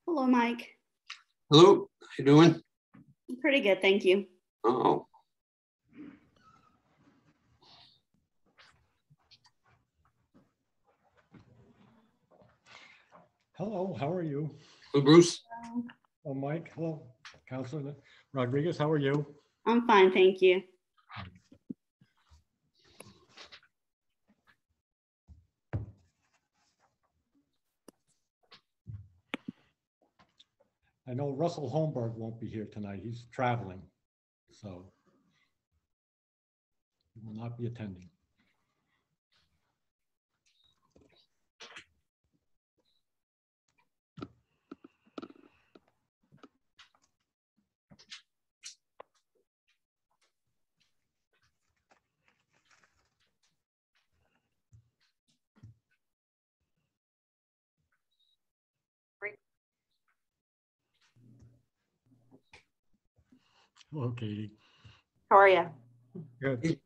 Hello, Mike. Hello, how you doing? Pretty good, thank you. Oh. Hello, how are you? Hello, Bruce. Oh, Mike, hello. Councilor Rodriguez, how are you? I'm fine, thank you. I know Russell Holmberg won't be here tonight. He's traveling, so he will not be attending. Hello, Katie. How are you? Good.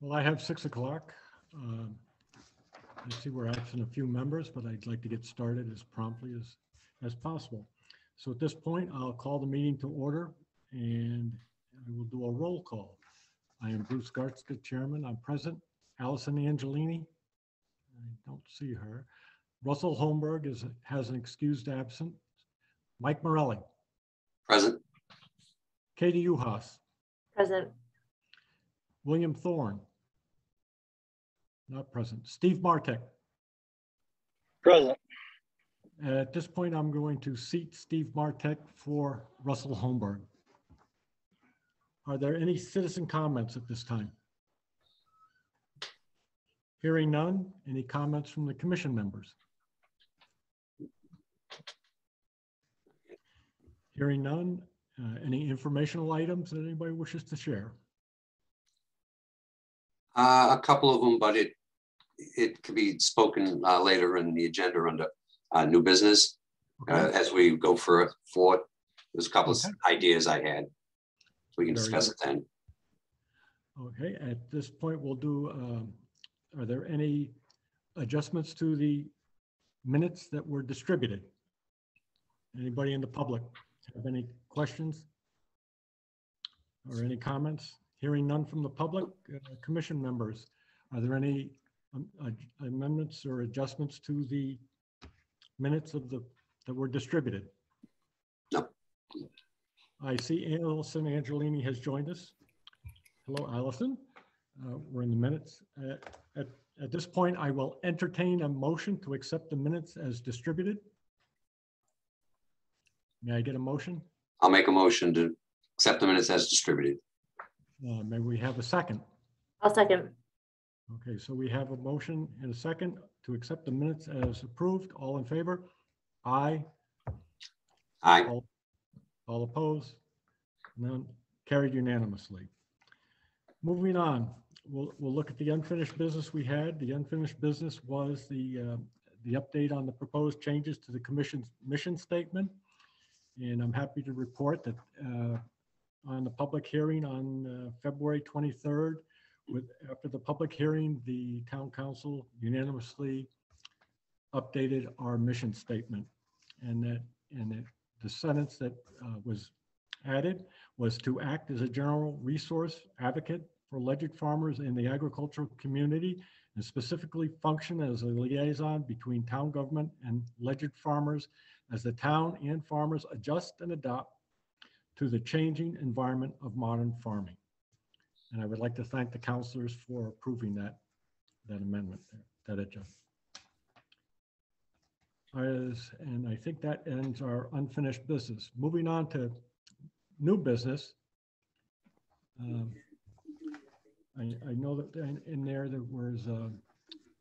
Well, I have 6 o'clock. I see we're absent a few members, but I'd like to get started as promptly as possible. So at this point, I'll call the meeting to order and we will do a roll call. I am Bruce Gartzka, Chairman. I'm present. Allison Angelini, I don't see her. Russell Holmberg has an excused absent. Mike Morelli. Present. Katie Uhas. Present. William Thorne. Not present. Steve Martek. Present. At this point, I'm going to seat Steve Martek for Russell Holmberg. Are there any citizen comments at this time? Hearing none, any comments from the commission members? Hearing none, any informational items that anybody wishes to share? A couple of them, but it could be spoken later in the agenda under new business Okay. as we go forward. There's a couple Okay. of ideas I had. We can Very discuss good. it then. Okay, at this point, we'll do, are there any adjustments to the minutes that were distributed? Anybody in the public have any questions? Or any comments? Hearing none from the public, commission members, are there any amendments or adjustments to the minutes that were distributed? No. I see Allison Angelini has joined us. Hello, Allison. We're in the minutes. At this point, I will entertain a motion to accept the minutes as distributed. May I get a motion? I'll make a motion to accept the minutes as distributed. May we have a second? I'll second. Okay, so we have a motion and a second to accept the minutes as approved. All in favor? Aye. Aye. All opposed? None. Carried unanimously. Moving on, we'll look at the unfinished business we had. The unfinished business was the update on the proposed changes to the commission's mission statement. And I'm happy to report that on the public hearing on February 23rd, after the public hearing, the town council unanimously updated our mission statement. And the sentence that was added was to act as a general resource advocate for alleged farmers in the agricultural community, and specifically function as a liaison between town government and alleged farmers as the town and farmers adjust and adapt to the changing environment of modern farming. And I would like to thank the councilors for approving that amendment, that adjustment. And I think that ends our unfinished business. Moving on to new business. I know that in there was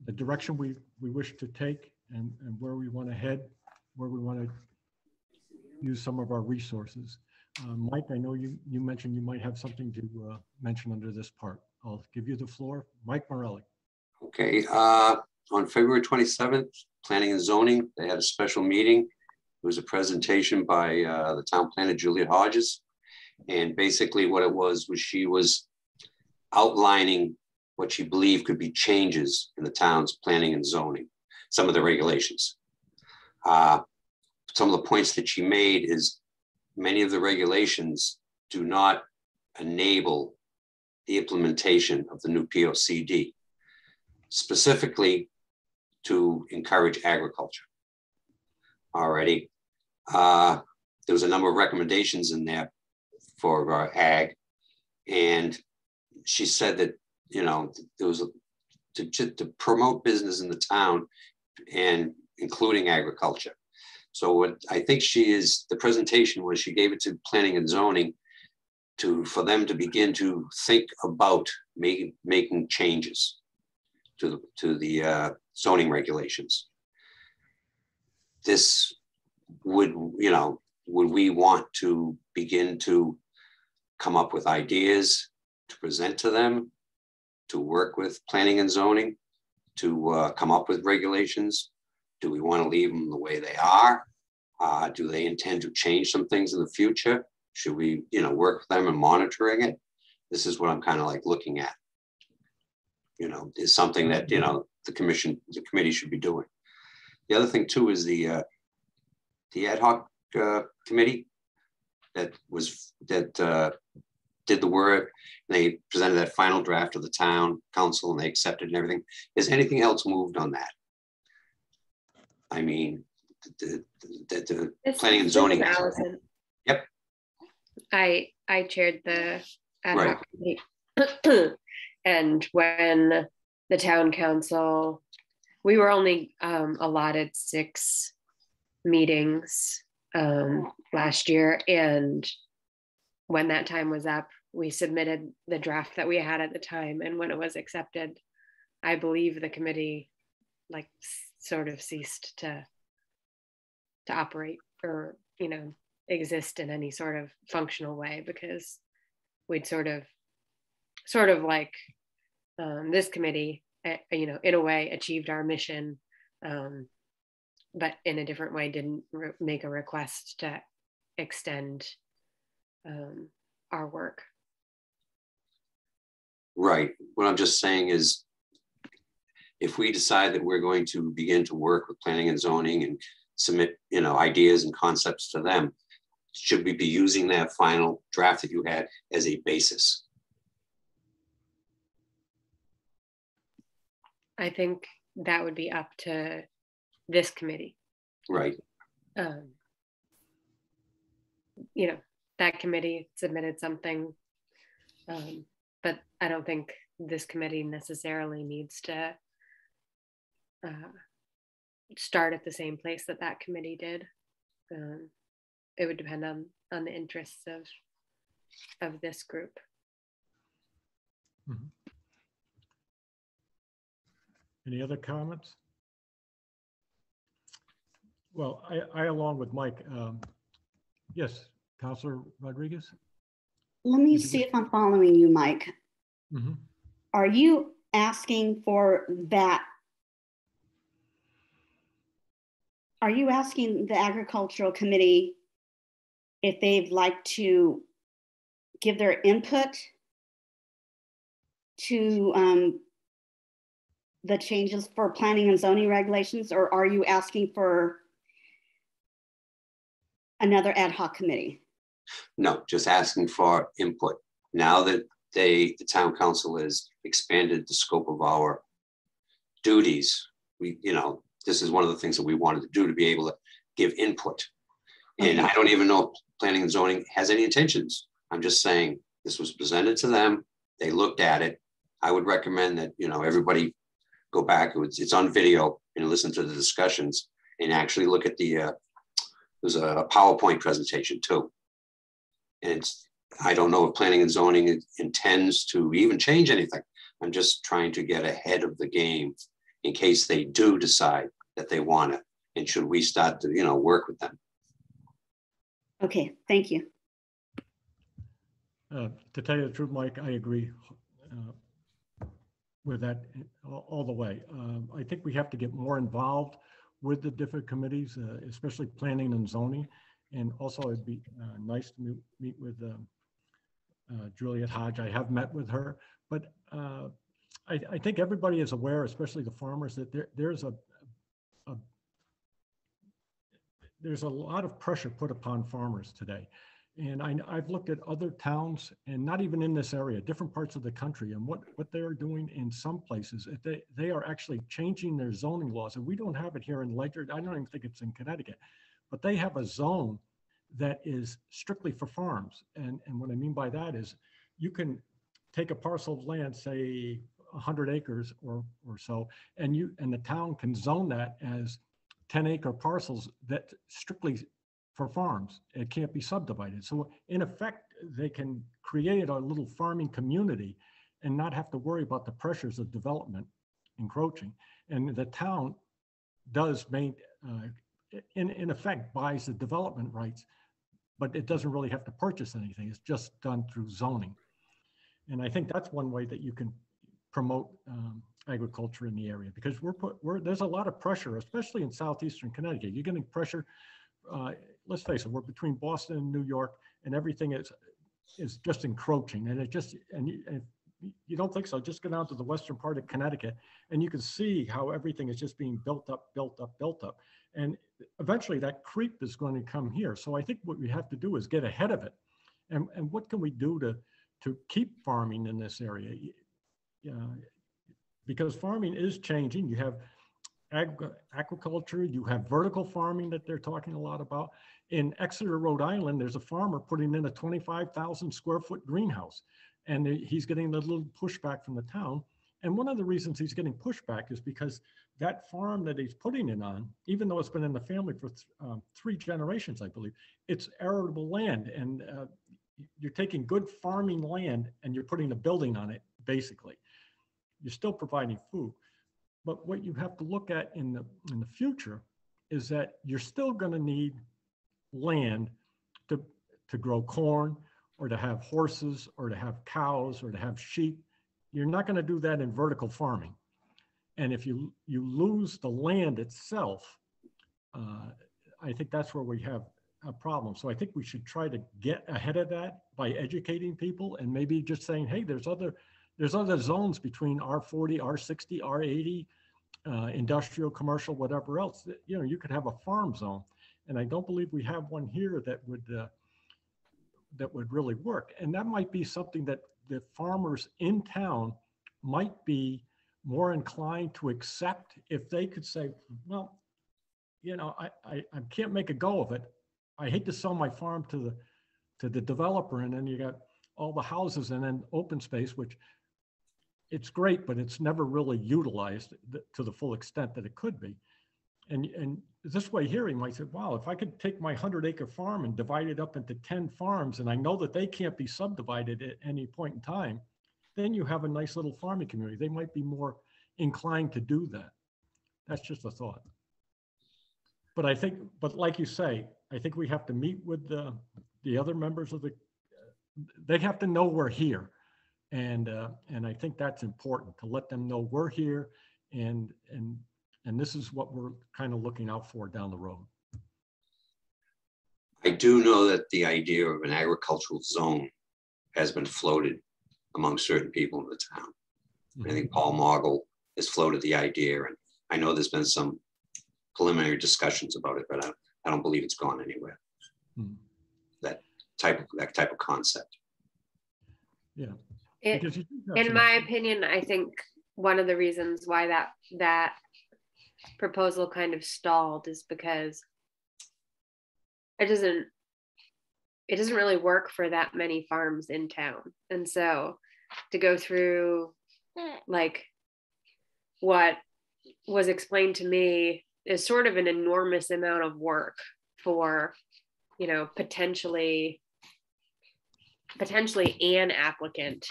the direction we wish to take and where we want to head, where we want to use some of our resources. Mike, I know you mentioned you might have something to mention under this part. I'll give you the floor. Mike Morelli. Okay, on February 27th, Planning and Zoning, they had a special meeting. It was a presentation by the town planner, Juliet Hodges. And basically what it was she was outlining what she believed could be changes in the town's planning and zoning, some of the regulations. Some of the points that she made is many of the regulations do not enable the implementation of the new POCD, specifically to encourage agriculture. Already, there was a number of recommendations in there for ag, and she said that, you know, there was to promote business in the town and including agriculture. So what I think the presentation was, she gave it to planning and zoning for them to begin to think about making changes to the zoning regulations. This would we want to begin to come up with ideas to present to them, to work with planning and zoning, to come up with regulations? Do we want to leave them the way they are? Do they intend to change some things in the future? Should we, work with them and monitoring it? This is what I'm kind of like looking at. Is something that, the committee should be doing. The other thing too is the ad hoc committee that did the work. They presented that final draft to the town council and they accepted and everything. Is anything else moved on that? I mean, the planning and zoning. Allison. Yep. I chaired the ad Right. hoc committee. And when the town council, we were only allotted 6 meetings last year. And when that time was up, we submitted the draft that we had at the time. And when it was accepted, I believe the committee sort of ceased to operate or, exist in any sort of functional way, because we'd sort of like this committee, in a way achieved our mission, but in a different way didn't make a request to extend our work. Right. What I'm just saying is, if we decide that we're going to begin to work with planning and zoning and submit, ideas and concepts to them, should we be using that final draft that you had as a basis? I think that would be up to this committee. Right. That committee submitted something, but I don't think this committee necessarily needs to start at the same place that committee did. It would depend on the interests of this group. Mhm. Any other comments? Well, I along with Mike, yes, Councilor Rodriguez? Let me Did you see get- if I'm following you, Mike. Mhm. Are you asking for that? Are you asking the agricultural committee if they'd like to give their input to the changes for planning and zoning regulations, or are you asking for another ad hoc committee? No, just asking for input. Now that the town council has expanded the scope of our duties, this is one of the things that we wanted to do, to be able to give input. And Okay. I don't even know if planning and zoning has any intentions. I'm just saying this was presented to them. They looked at it. I would recommend that, everybody go back. It's on video and listen to the discussions and actually look at there's a PowerPoint presentation too. And I don't know if planning and zoning intends to even change anything. I'm just trying to get ahead of the game in case they do decide that they want it. And should we start to, work with them? Okay, thank you. To tell you the truth, Mike, I agree with that all the way. I think we have to get more involved with the different committees, especially planning and zoning. And also it'd be nice to meet with Juliet Hodge. I have met with her, but I think everybody is aware, especially the farmers, that there's a lot of pressure put upon farmers today. And I've looked at other towns, and not even in this area, different parts of the country, and what they are doing in some places. They are actually changing their zoning laws, and we don't have it here in Ledger. I don't even think it's in Connecticut, but they have a zone that is strictly for farms. And what I mean by that is, you can take a parcel of land, say 100 acres or so, and the town can zone that as 10-acre parcels that strictly for farms. It can't be subdivided. So in effect, they can create a little farming community and not have to worry about the pressures of development encroaching. And the town does in effect buys the development rights, but it doesn't really have to purchase anything. It's just done through zoning. And I think that's one way that you can promote agriculture in the area, because there's a lot of pressure, especially in southeastern Connecticut. You're getting pressure. Let's face it, we're between Boston and New York, and everything is just encroaching. And if you don't think so, just go down to the western part of Connecticut, and you can see how everything is just being built up. And eventually that creep is going to come here. So I think what we have to do is get ahead of it. And what can we do to keep farming in this area? Because farming is changing. You have aquaculture, you have vertical farming that they're talking a lot about. In Exeter, Rhode Island, there's a farmer putting in a 25,000 square foot greenhouse, and he's getting a little pushback from the town. And one of the reasons he's getting pushback is because that farm that he's putting it on, even though it's been in the family for 3 generations, I believe, it's arable land. And you're taking good farming land and you're putting a building on it, basically. You're still providing food. But what you have to look at in the future is that you're still going to need land to grow corn, or to have horses, or to have cows, or to have sheep. you're not going to do that in vertical farming. And if you lose the land itself, I think that's where we have a problem. So I think we should try to get ahead of that by educating people and maybe just saying, hey, there's other zones between R40, R60, R80, industrial, commercial, whatever else. You know, you could have a farm zone, and I don't believe we have one here that would really work. And that might be something that the farmers in town might be more inclined to accept if they could say, well, you know, I can't make a go of it. I hate to sell my farm to the developer, and then you got all the houses and then open space, which it's great, but it's never really utilized to the full extent that it could be. And this way here, he might say, wow, if I could take my 100-acre farm and divide it up into 10 farms, and I know that they can't be subdivided at any point in time, then you have a nice little farming community. They might be more inclined to do that. That's just a thought. But I think, but like you say, I think we have to meet with the other members of they have to know we're here. And I think that's important, to let them know we're here, and this is what we're kind of looking out for down the road. I do know that the idea of an agricultural zone has been floated among certain people in the town. Mm-hmm. I think Paul Mogul has floated the idea, and I know there's been some preliminary discussions about it, but I don't believe it's gone anywhere. Mm-hmm. That type of concept. Yeah. In my opinion, I think one of the reasons why that proposal kind of stalled is because it doesn't really work for that many farms in town. And so to go through like what was explained to me is sort of an enormous amount of work for, you know, potentially an applicant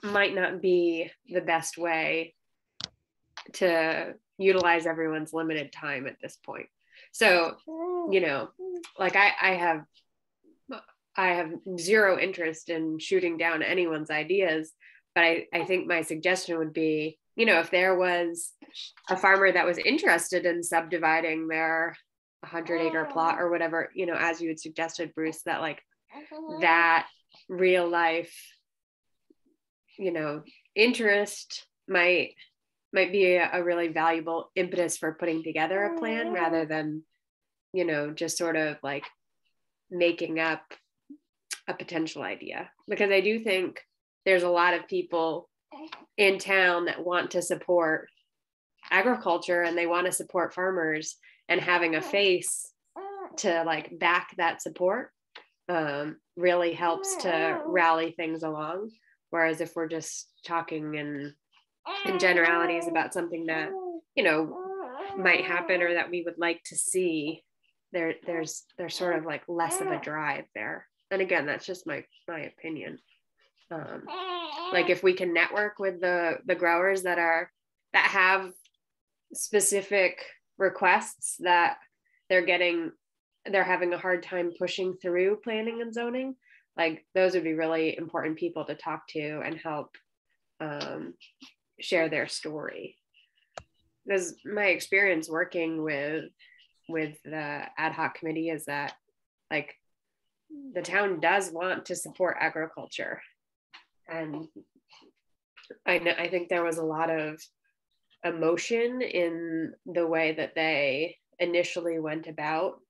might not be the best way to utilize everyone's limited time at this point. So, you know, like I have zero interest in shooting down anyone's ideas, but I think my suggestion would be, you know, if there was a farmer that was interested in subdividing their 100-acre plot or whatever, you know, as you had suggested, Bruce, that like that real life, you know, interest might be a really valuable impetus for putting together a plan, rather than, you know, just sort of like making up a potential idea. Because I do think there's a lot of people in town that want to support agriculture and they want to support farmers, and having a face to like back that support really helps to rally things along. Whereas if we're just talking in generalities about something that, you know, might happen or that we would like to see, there's sort of like less of a drive there. And again, that's just my opinion. Like if we can network with the growers that have specific requests that they're having a hard time pushing through planning and zoning, like those would be really important people to talk to and help share their story. Because my experience working with the ad hoc committee is that like the town does want to support agriculture, and I think there was a lot of emotion in the way that they initially went about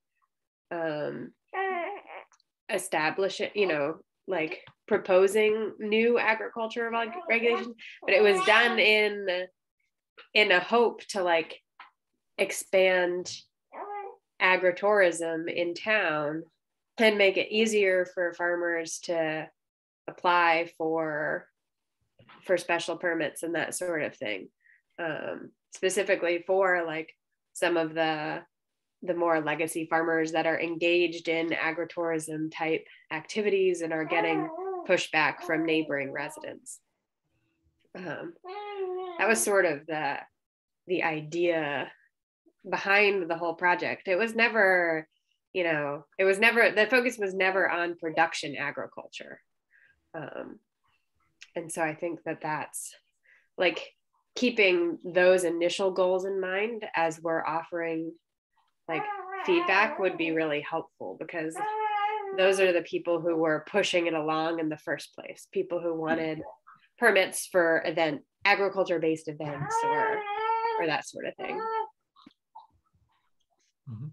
establishing, you know, like proposing new agriculture regulations, but it was done in a hope to like expand agritourism in town and make it easier for farmers to apply for special permits and that sort of thing, specifically for like some of the more legacy farmers that are engaged in agritourism type activities and are getting pushback from neighboring residents. That was sort of the idea behind the whole project. It was never, you know, the focus was never on production agriculture. And so I think that that's like keeping those initial goals in mind as we're offering like feedback would be really helpful, because those are the people who were pushing it along in the first place, people who wanted permits for agriculture-based events or that sort of thing. Mm-hmm.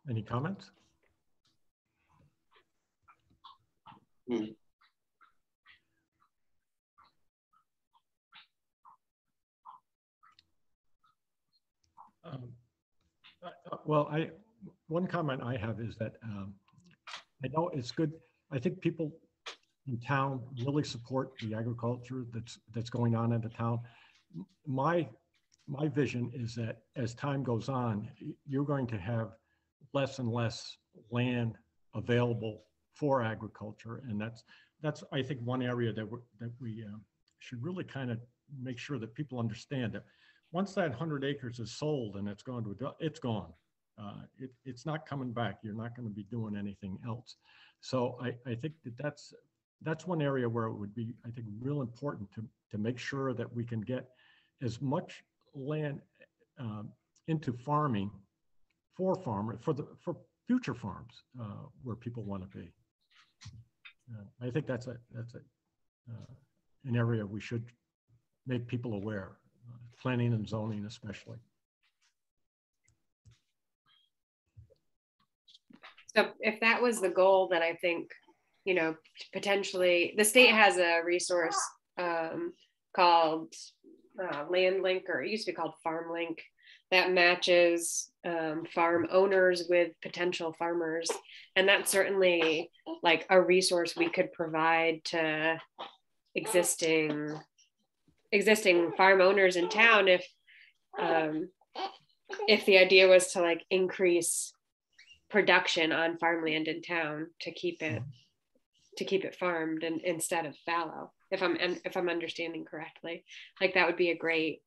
Any comments? Mm. One comment I have is that I know it's good. I think people in town really support the agriculture that's going on in the town. My vision is that as time goes on, you're going to have less and less land available for agriculture, and that's I think one area that we should really kind of make sure that people understand that once that 100 acres is sold and it's gone to it's gone. It's not coming back. You're not going to be doing anything else. So I think that's one area where it would be, I think, real important to make sure that we can get as much land into farming for farmers, for future farms where people want to be. I think that's an area we should make people aware, planning and zoning especially. So if that was the goal, then I think, you know, potentially the state has a resource called Land Link, or it used to be called Farm Link, that matches farm owners with potential farmers. And that's certainly like a resource we could provide to existing farm owners in town if the idea was to like increase production on farmland in town to keep it farmed and instead of fallow, if I'm understanding correctly. Like that would be a great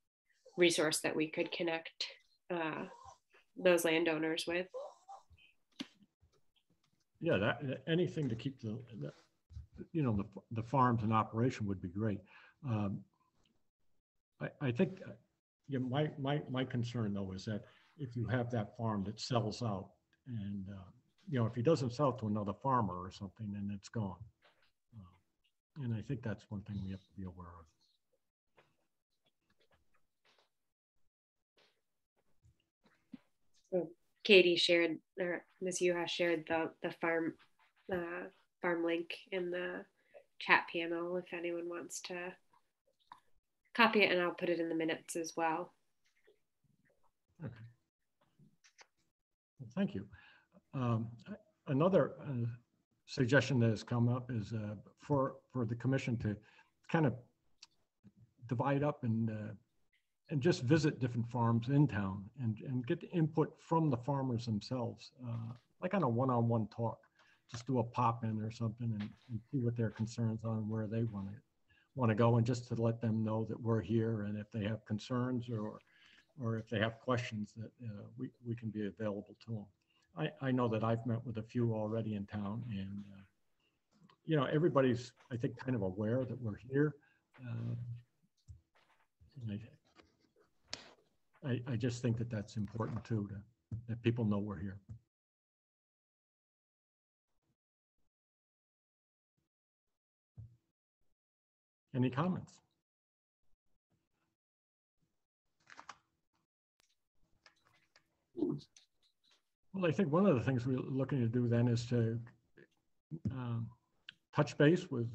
resource that we could connect those landowners with. Yeah, that anything to keep the farms in operation would be great. I think my concern though is that if you have that farm that sells out, and if he doesn't sell to another farmer or something, then it's gone. And I think that's one thing we have to be aware of. So Katie shared, or Ms. Yuha shared the farm link in the chat panel if anyone wants to copy it, and I'll put it in the minutes as well. Okay. Well, thank you. Another suggestion that has come up is for the commission to kind of divide up and just visit different farms in town and get the input from the farmers themselves, like on a one-on-one talk. Just do a pop-in or something and see what their concerns are and where they want to go, and just to let them know that we're here, and if they have concerns or if they have questions, that we can be available to them. I know that I've met with a few already in town, and everybody's, I think, kind of aware that we're here. I just think that that's important too, that people know we're here. Any comments? Well, I think one of the things we're looking to do then is to touch base with,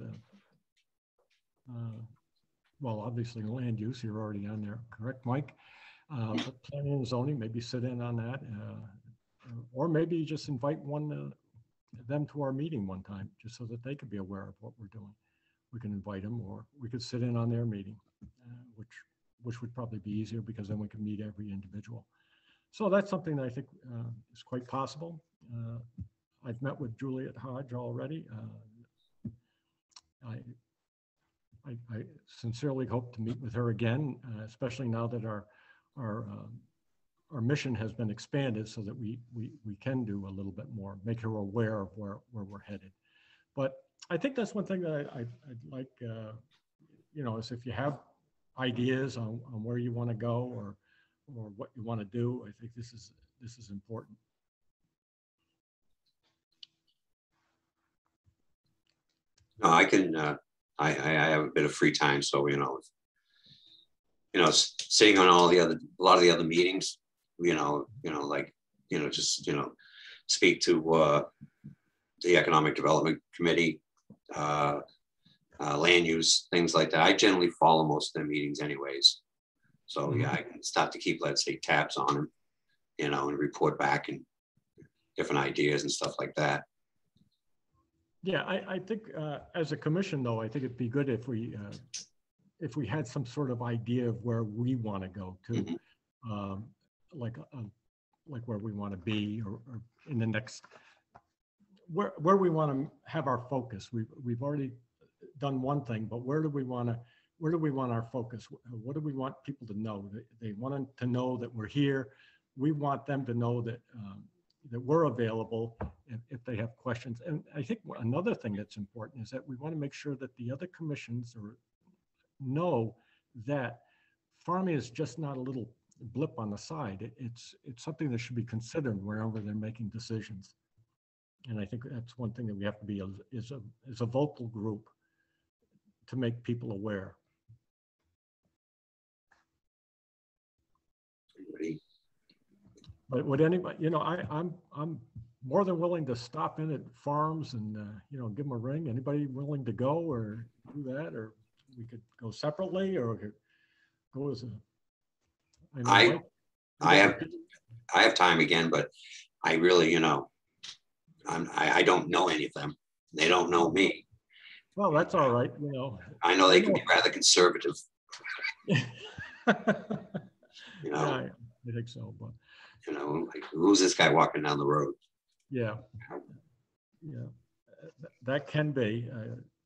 well, obviously land use, you're already on there, correct, Mike? But planning and zoning, maybe sit in on that, or maybe just invite them to our meeting one time, just so that they could be aware of what we're doing. We can invite them, or we could sit in on their meeting, which would probably be easier, because then we can meet every individual. So that's something that I think is quite possible. I've met with Juliet Hodge already. I sincerely hope to meet with her again, especially now that our mission has been expanded, so that we can do a little bit more, make her aware of where we're headed. But I think that's one thing that I'd like, you know, is if you have ideas on where you want to go or what you want to do, I think this is important. No, I can. I have a bit of free time, so sitting on a lot of the other meetings, just speak to the Economic Development Committee, land use, things like that. I generally follow most of their meetings anyways. So yeah, I can start to keep, let's say, tabs on them, and report back and different ideas and stuff like that. Yeah, I think as a commission, though, I think it'd be good if we had some sort of idea of where we want to go to, like where we want to be, or in the next, where we want to have our focus. We've already done one thing, but where do we want our focus? What do we want people to know? They want to know that we're here. We want them to know that that we're available if they have questions. And I think another thing that's important is that we want to make sure that the other commissions know that farming is just not a little blip on the side. It's something that should be considered wherever they're making decisions. And I think that's one thing that we have to be is a vocal group to make people aware. But would anybody, I'm more than willing to stop in at farms and give them a ring. Anybody willing to go or do that, or we could go separately, or we could go as a. I have time again, but I really, I don't know any of them. They don't know me. Well, that's all right. I know they can be rather conservative. Yeah, I think so, but. Like, who's this guy walking down the road? Yeah, that can be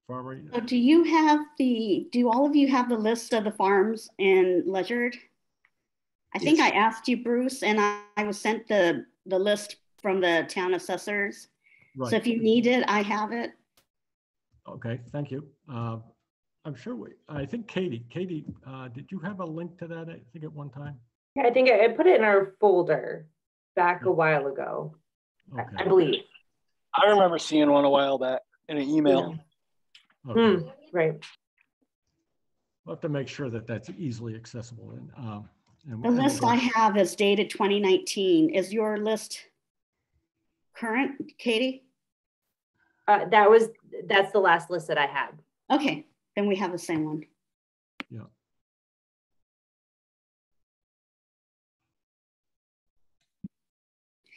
farmer. So do all of you have the list of the farms in Ledyard? I think I asked you, Bruce, and I was sent the list from the town assessors. Right. So if you need it, I have it. Okay, thank you. I'm sure I think Katie, did you have a link to that? I think at one time. Yeah, I think I put it in our folder back a while ago. Okay. I believe. I remember seeing one a while back in an email. Yeah. Okay. Right. We'll have to make sure that that's easily accessible. And the list I have is dated 2019. Is your list current, Katie? That's the last list that I had. Okay, then we have the same one. Yeah.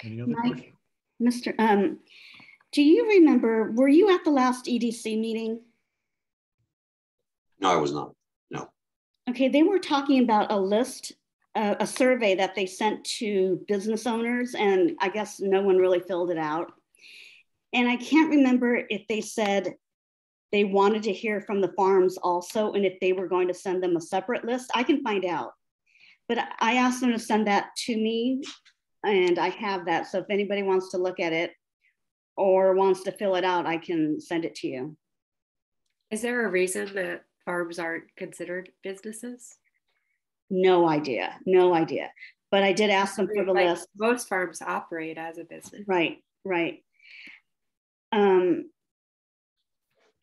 Any other questions? Mr. Do you remember, were you at the last EDC meeting? No, I was not. No. Okay, they were talking about a list, a survey that they sent to business owners, and I guess no one really filled it out. And I can't remember if they said they wanted to hear from the farms also, and if they were going to send them a separate list. I can find out. But I asked them to send that to me, and I have that. So if anybody wants to look at it or wants to fill it out, I can send it to you. Is there a reason that farms aren't considered businesses? No idea. No idea. But I did ask them for the list. Most farms operate as a business. Right, right.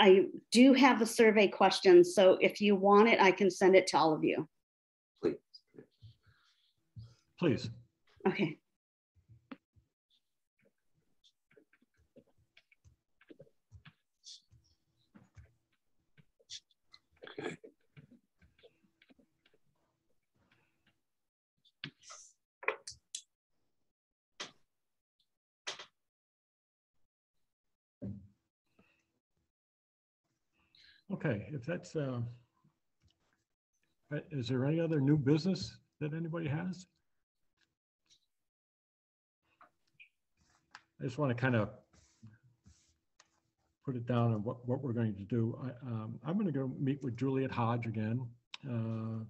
I do have the survey questions. So if you want it, I can send it to all of you. Please. Okay. Okay, if that's, is there any other new business that anybody has? I just want to kind of put it down on what we're going to do. I'm going to go meet with Juliet Hodge again. I'm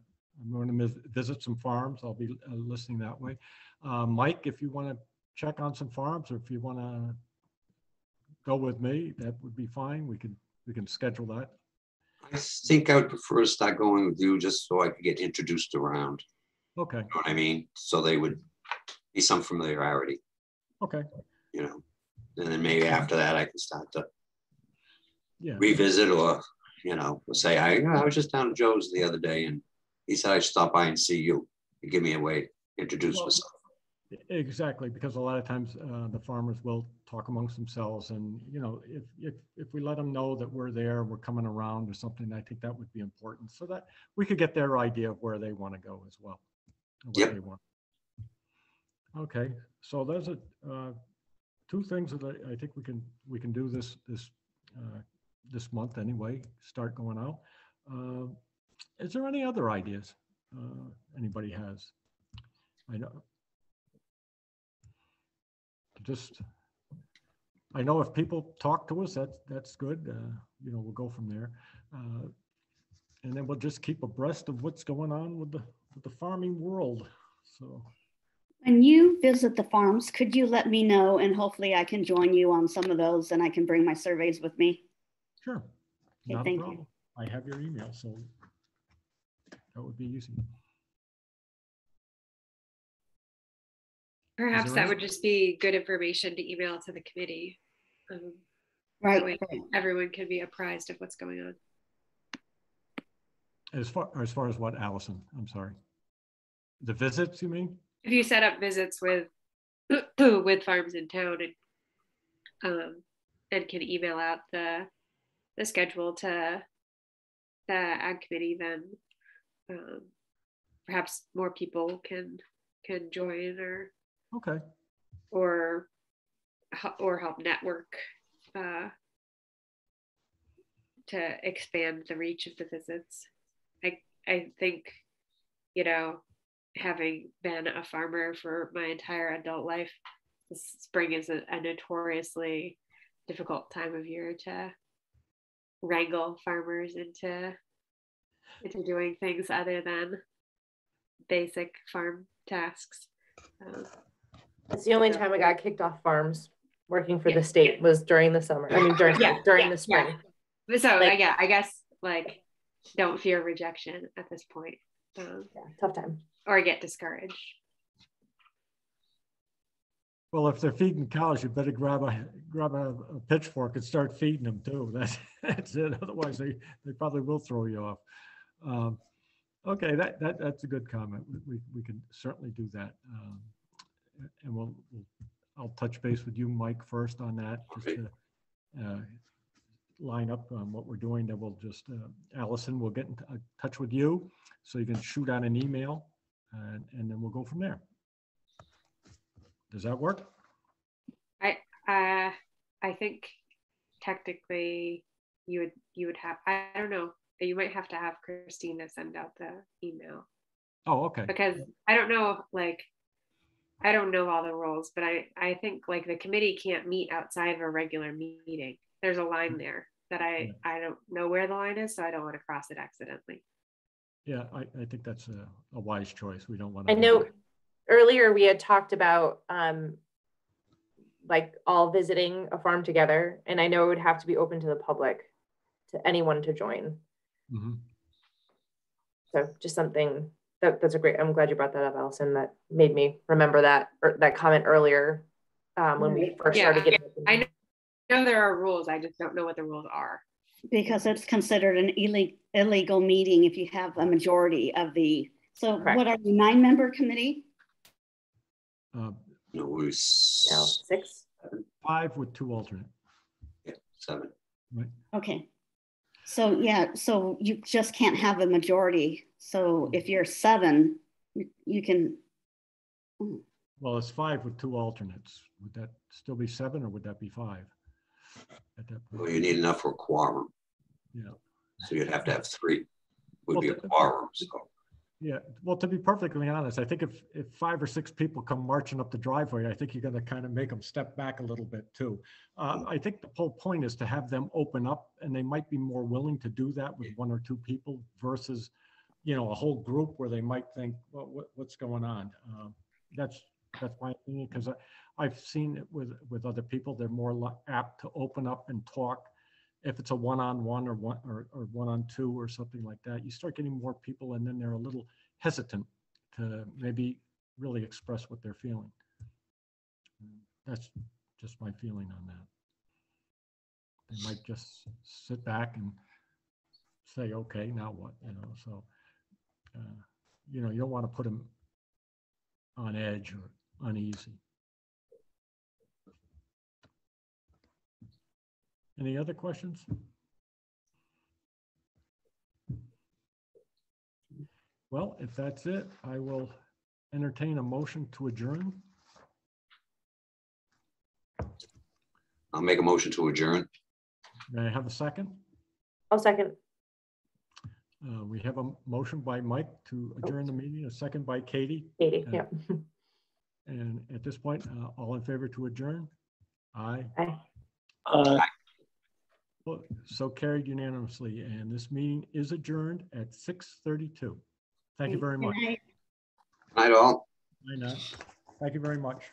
going to visit some farms. I'll be listening that way. Mike, if you want to check on some farms, or if you want to go with me, that would be fine. We can schedule that. I think I would prefer to start going with you just so I could get introduced around. Okay. You know what I mean? So they would be some familiarity, Okay. you know, and then maybe after that I can start to Yeah. revisit, or, you know, say, I was just down to Joe's the other day and he said I should stop by and see you. You give me a way to introduce myself. Exactly, because a lot of times the farmers will talk amongst themselves, and you know, if we let them know that we're there, we're coming around or something, I think that would be important, so that we could get their idea of where they want to go as well. What Yep. they want. Okay, so there's two things that I think we can do this month anyway. Start going out. Is there any other ideas anybody has? I know. I know if people talk to us, that's good. You know, we'll go from there, and then we'll just keep abreast of what's going on with the farming world. So, when you visit the farms, could you let me know, and hopefully I can join you on some of those, and I can bring my surveys with me. sure, Okay, not a thank problem. I have your email, so that would be easy. Perhaps that would just be good information to email to the committee. Right, that way right. everyone can be apprised of what's going on. As far as what, Allison? I'm sorry. The visits, you mean? If you set up visits with with farms in town and can email out the schedule to the ag committee, then perhaps more people can join Okay. or help network to expand the reach of the visits. I think, you know, having been a farmer for my entire adult life, this spring is a notoriously difficult time of year to wrangle farmers into doing things other than basic farm tasks. It's the only time I got kicked off farms working for the state was during the summer. I mean, during the spring. So like, I guess like don't fear rejection at this point. Tough time. Or get discouraged. Well, if they're feeding cows, you better grab a pitchfork and start feeding them too. That's it. Otherwise, they probably will throw you off. Okay, that's a good comment. We can certainly do that, and I'll touch base with you, Mike, first on that, just to line up what we're doing. Then we'll just Allison will get in touch with you, so you can shoot out an email, and then we'll go from there. Does that work? I think technically you would have, I don't know, you might have to have Christina send out the email. Oh, okay. Because I don't know all the rules, but I think like the committee can't meet outside of a regular meeting. There's a line there that I don't know where the line is, so I don't want to cross it accidentally. Yeah, I think that's a wise choice. We don't want to. I know earlier we had talked about like all visiting a farm together, and I know it would have to be open to the public, to anyone to join. Mm-hmm. So just something that's a great, I'm glad you brought that up, Allison. That made me remember that comment earlier when we first started getting. I know there are rules, I just don't know what the rules are. Because it's considered an illegal meeting if you have a majority of the, so correct. What are you, 9-member committee? No, it 6. 5 with 2 alternate. Yeah, 7. Right. Okay. So yeah, so you just can't have a majority. So if you're 7, you can. Well, it's 5 with 2 alternates. Would that still be 7, or would that be 5? At that point? Well, you need enough for a quorum. Yeah. So you'd have to have 3. Would be a quorum. So. Yeah. Well, to be perfectly honest, I think if 5 or 6 people come marching up the driveway, I think you're going to kind of make them step back a little bit too. I think the whole point is to have them open up, and they might be more willing to do that with 1 or 2 people versus, you know, a whole group where they might think, well, what's going on? That's That's my opinion, because I've seen it with other people. They're more apt to open up and talk. If it's a one-on-one or one-on-two or something like that, you start getting more people, and then they're a little hesitant to maybe really express what they're feeling. That's just my feeling on that. They might just sit back and say, okay, now what, so, you don't want to put them on edge or uneasy. Any other questions? Well, if that's it, I will entertain a motion to adjourn. I'll make a motion to adjourn. May I have a second? I'll second. We have a motion by Mike to adjourn the meeting, a second by Katie. Katie, yeah. And at this point, all in favor to adjourn? Aye. Aye. Well, so carried unanimously, and this meeting is adjourned at 6:32. Thank you very much. Good night. Night all. Thank you very much.